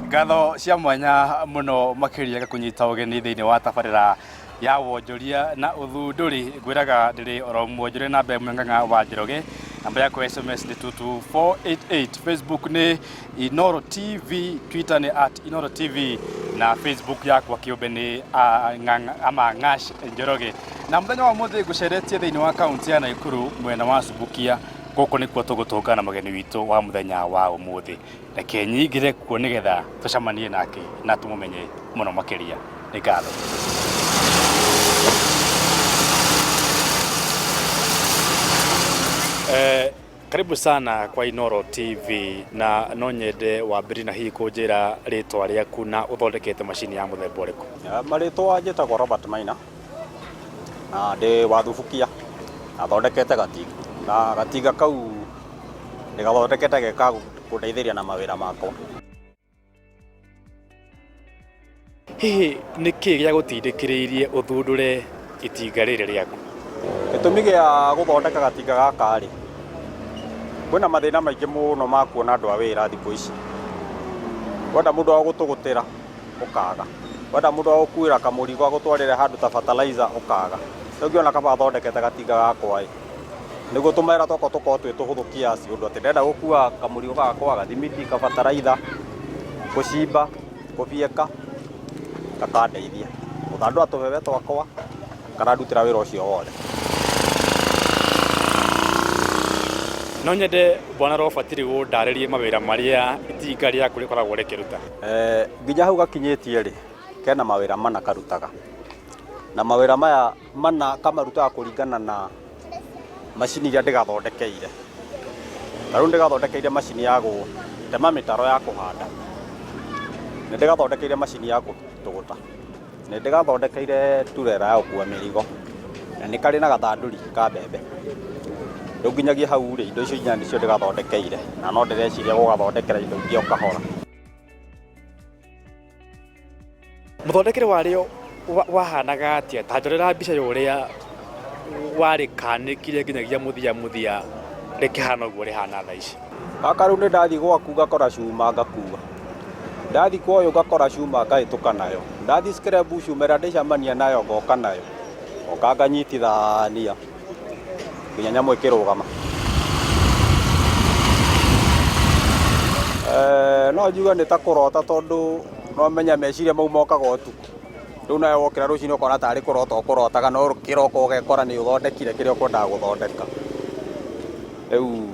Ngatho cia mwanya muno makiria gakunyita ugeni thiini wa tabarira ya wonjoria na uthunduri ngwiraga ndiri oro mwonjore na mbe mwenganga wa Njoroge. Namba yako SMS ni 22488, Facebook ni Inoro TV, Twitter ni @InoroTV na Facebook yakwa kiumbe ni @Ng'ash Njoroge. Na muthenya wa muthi nguceretie thiini wa kaunti ya Naikuru mwena wa Subukia. Goko nikuo tugutungana mageni witu wa muthenya wa umuthi. Reke nyingire kuo nigetha tucamanie nake na tumumenye muno makiria. Ni ngatho. Karibu sana kwa Inoro TV na no nyende wambiri na hii kunjira ritwa riaku na uthondekete machine ya muthemba uriku. Maritwa njitagwo Robert Maina na ndi wa Thubukia athondekete gatiga na gatiga kau ndigathondekete geka kundeithiria na mawira makwa. Hihi niki gya gutindikiriirie uthundure itinga riri riaku? Gitumi gia guthondeka gatiga gaka ri kwina mathina maingi muno ma kuona andu a wira thiku ici. Wenda mundu wa gutugutira ukaga, wenda mundu wa gukuira kamurigo agutwarire handu ta fertilizer ukaga. Ngiona kaba thondekete gatiga gakwa ri niguo tumera toko twituhuthukia aci undu ati ndenda gukua kamurigo gakwa gathimiti ka fertilizer gucimba gubieka gakandeithia guthandura tubebe twakwa kana ndutira wira ucio wothe. No nyende bwana Robert gundaririe mawira maria itinga riaku rikoragwo rikiruta. Nginya hau gakinyitie ri kena mawira mana karutaga na mawira maya mana kamarutaga kuringana na machine iria ndigathondekeire. Taru ndigathondekeire machine ya gutema mitaro ya kuhanda, ni ndigathondekeire machine ya gutuguta, ni ndigathondekeire turera ya gukua mirigo, na ni kari na gathanduri ka mbembe. Riu nginyagia hau ri indo icio inya nicio ndigathondekeire na no ndireciria gugathondekera indo ingĩ o kahora. Muthondekere wario wahanaga atia? Ta njorera mbica yuria wari kanikire nginyagia muthia rikihana uguo rihana tha ici. Gaka riu ni ndathi gwaku ngakora cuma ngakua, ndathi kwoyo ngakora cuma ngahituka nayo, ndathi scrap cuma ndicamania nayo ngoka nayo oka nganyitithania nginya nyamu ikirugama. No njuga ni ta kurota tondu no menya meciria mau mokaga utuku. Riu nawe wokira rucini ukona tari kurota ukurotaga no kiroko ugekora ni uthondekire kiria ukwendaga guthondeka. Riu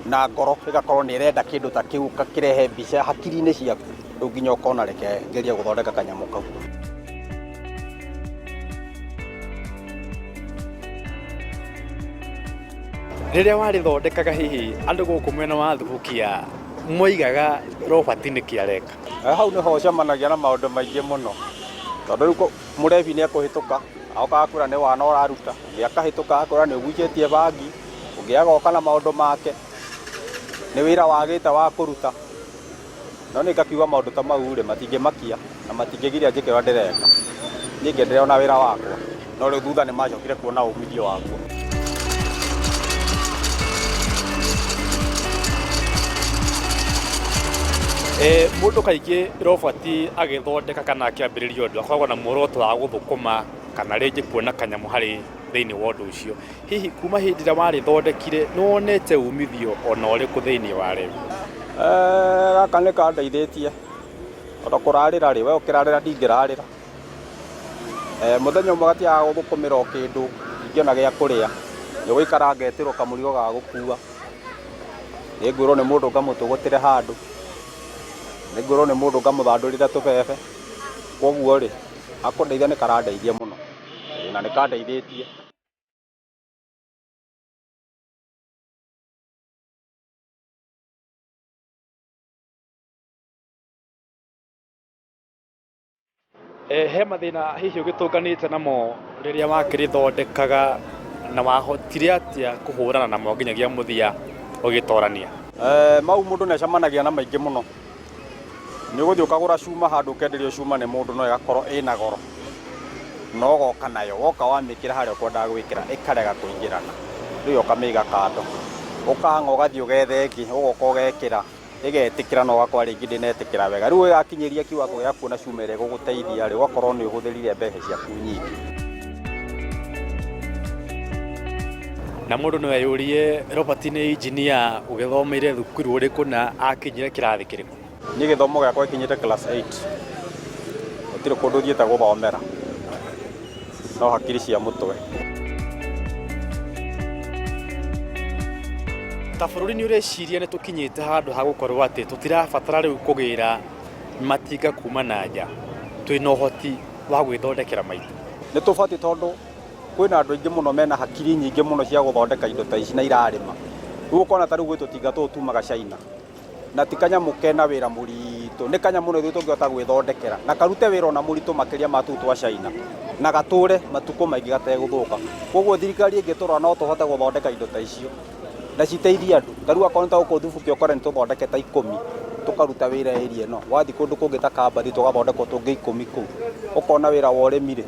na ngoro igakorwo ni irenda kindu ta kiu kirehe mbica hakiri-ini ciaku. Riu nginya ukona reke ngerie guthondeka kanyamu kau. Riria wari thondekaga hihi andu guku mwena wa Thubukia moigaga Robert niki areka? Hau niho cemanagia na maundu maingi muno tondu riu murebi ni akuhituka agoka akwira ni wana uraruta, ungi akahituka akwira ni uguicetie bangi, ungi agoka na maundu make ni wira wagite wa kuruta. No ni ngakiuga maundu ta mau ri matingimakia na matingigiria njike uria ndireka. Ni ngendereona wira wakwa no riu thutha ni macokire kuona umithio wakwa. Mundu kaingi Robert agithondeka kana akiambiriria undu akoragwo na muoroto wa guthukuma kana ringi kuona kanyamu hari thiini wa undu ucio. Hihi kuma hindi ria wari thondekire no wonete umithio ona uriku thiini wa riu? Gaka ni kandeithitie tondu kurarira ri we ukirarira ndingirarira. Muthenya umwe gatiaga guthukumira o kindu ingiona gia kuria ni guikara ngetirwo kamurigo ga gukua, ni ngwirwo ni mundu ngamutugutire handu, ni ngwirwo ni mundu ngamuthandurire tubebe. Koguo ri akundeithia ni karandeithia muno na ni kandeithitie. He mathina hihi ugitunganite namo riria wakirithondekaga na wahotire atia kuhurana namo nginyagia muthia ugitorania? Mau mundu ni acemanagia na maingi muno. Ni uguthii ukagura cuma handu ukenderio cuma ni mundu no igakorwo ina goro no goka nayo woka wamikira haria ukwendaga gwikira ikarega kuingirana. Riu ukamiga kando ukahanga ugathii ugethe ingi ugoka ugekira igetikira no wakwa ringi ndinetikira wega riu yakinyiria kiwango ya kuona cuma ire guguteithia ri ugakorwo ni uguthirire mbeca ciaku nyingi. Na mundu no yayurie Robert ni engineer ugithomeire thukuru uriku na akinyire kirathi kiriku? Ni githomo giakwa ikinyite class 8 utire kundu thiete guthomera no hakiri cia mutwe. Ta bururi ni ureciria ni tukinyite handu ha gukorwo ati tutirabatara riu kugira matinga kuma nanja twina uhoti wa gwithondekera maitu? Ni tubati tondu kwina andu aingi muno mena hakiri nyingi muno cia guthondeka indo ta ici na irarima. Riu ukona ta riu gwitu tinga tutumaga China na tikanyamu kena wira muritu, ni kanyamu no tungihota gwithondekera na karute wira ona muritu makiria ma tutu wa China na gature matuko maingi gateguthuka. Koguo thirikari ingitura no tuhote guthondeka indo ta icio na citeithia andu. Ta riu akorwo ta uko thubu kiokore ni tuthondeke ta 10 tukaruta wira area ino, wathi kundu kungi ta Kambari tugathondeka tungi 10 kuu, ukona wira wa urimire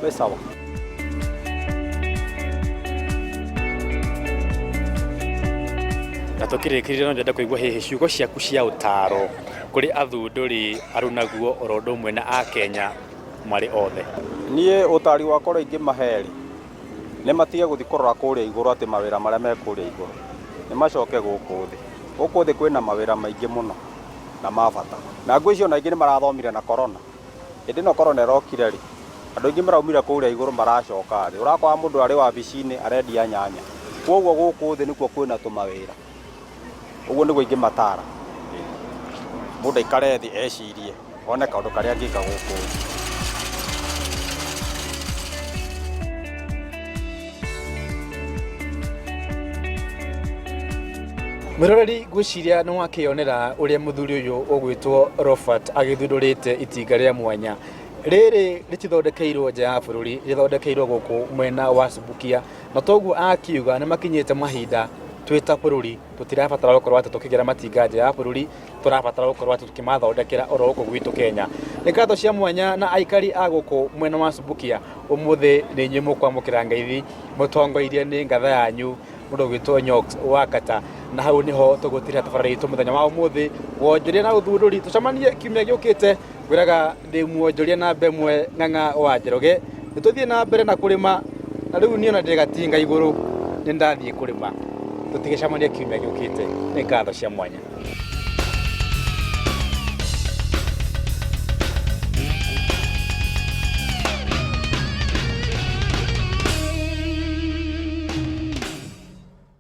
we sawa. Na tukirikirira no ndenda kuigua hihi ciugo ciaku cia utaro kuri athunduri arunaguo orondo mwe na a Kenya mari othe? Nie utari wakwa ringi maheri ni matige guthi kurora kuria iguru ati mawira maria me kuria iguru ni macoke guku thi kwina mawira maingi muno na mabata na ngwicio na ingi ni marathomire na corona. Indi no corona irokire ri andu ingi maraumira kuria iguru maracoka ri urakwa mundu ari wabici-ini arendia nyanya. Koguo guku thi nikuo kwina tumawira uguo niguo ingi matara mundu ikare thi ecirie one kaundu karia angika guku. Mwiroreri gwiciria no wakionera uria muthuri uyu ugwitwo Robert agithundurite itinga ria mwanya riri ritithondekeirwo nja ya bururi, rithondekeirwo guku mwena wa Subukia, na toguo akiuga ni makinyite mahinda twita bururi tutirabatara gukorwo ati tukigera matinga nja ya bururi, turabatara gukorwo ati tukimathondekera oro guku gwitu Kenya. Ni ngatho cia mwanya na aikari a guku mwena wa Subukia, umuthi ni nyuĩ mukwamukira ngeithi mutongoirie ni ngatha yanyu mundu gwitwo Nyox Wakata, na hau niho tugutira tabarĩra itu muthenya wa umuthi wonjoria na uthunduri. Tucemanie kiumia giukite, gwiraga ndi muonjoria na Mbemwe Ng'ang'a wa Njoroge. Nituthie na mbere na kurima na riu niona ndi gatinga iguru ni ndathie kurima. Tutigicemanie kiumia giukite. Ni ngatho cia mwanya.